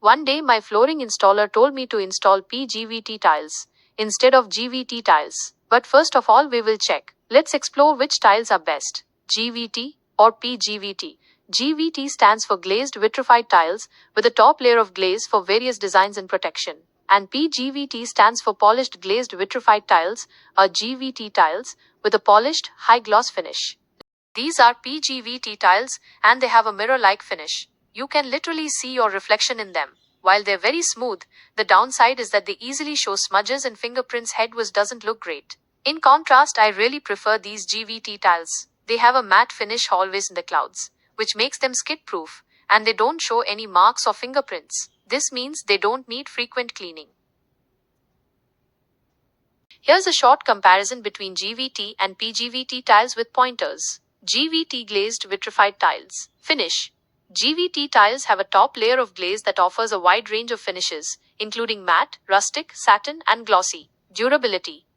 One day my flooring installer told me to install PGVT tiles instead of GVT tiles. But first of all we will check. Let's explore which tiles are best, GVT or PGVT. GVT stands for glazed vitrified tiles with a top layer of glaze for various designs and protection. And PGVT stands for polished glazed vitrified tiles or GVT tiles with a polished high gloss finish. These are PGVT tiles and they have a mirror-like finish. You can literally see your reflection in them. While they're very smooth, the downside is that they easily show smudges and fingerprints. Head was doesn't look great. In contrast, I really prefer these GVT tiles. They have a matte finish always in the clouds, which makes them skid-proof, and they don't show any marks or fingerprints. This means they don't need frequent cleaning. Here's a short comparison between GVT and PGVT tiles with pointers. GVT glazed vitrified tiles. Finish. GVT tiles have a top layer of glaze that offers a wide range of finishes, including matte, rustic, satin, and glossy. Durability.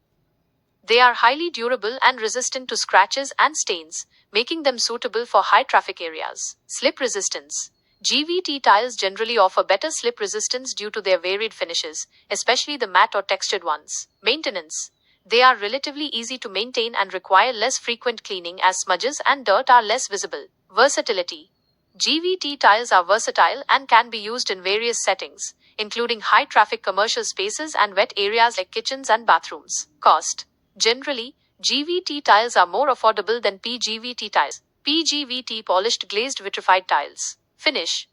They are highly durable and resistant to scratches and stains, making them suitable for high traffic areas. Slip resistance. GVT tiles generally offer better slip resistance due to their varied finishes, especially the matte or textured ones. Maintenance. They are relatively easy to maintain and require less frequent cleaning as smudges and dirt are less visible. Versatility. GVT tiles are versatile and can be used in various settings, including high-traffic commercial spaces and wet areas like kitchens and bathrooms. Cost. Generally, GVT tiles are more affordable than PGVT tiles. PGVT polished glazed vitrified tiles. Finish.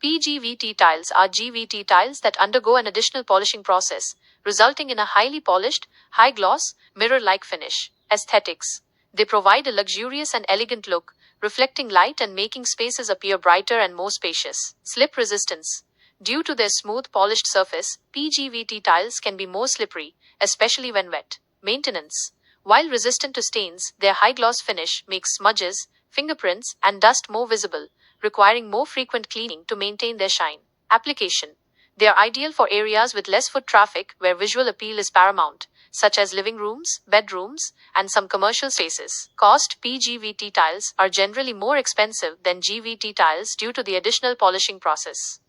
PGVT tiles are GVT tiles that undergo an additional polishing process, resulting in a highly polished, high-gloss, mirror-like finish. Aesthetics. They provide a luxurious and elegant look, reflecting light and making spaces appear brighter and more spacious. Slip resistance. Due to their smooth, polished surface, PGVT tiles can be more slippery, especially when wet. Maintenance. While resistant to stains, their high-gloss finish makes smudges, fingerprints, and dust more visible, requiring more frequent cleaning to maintain their shine. Application. They are ideal for areas with less foot traffic where visual appeal is paramount, such as living rooms, bedrooms, and some commercial spaces. Cost. PGVT tiles are generally more expensive than GVT tiles due to the additional polishing process.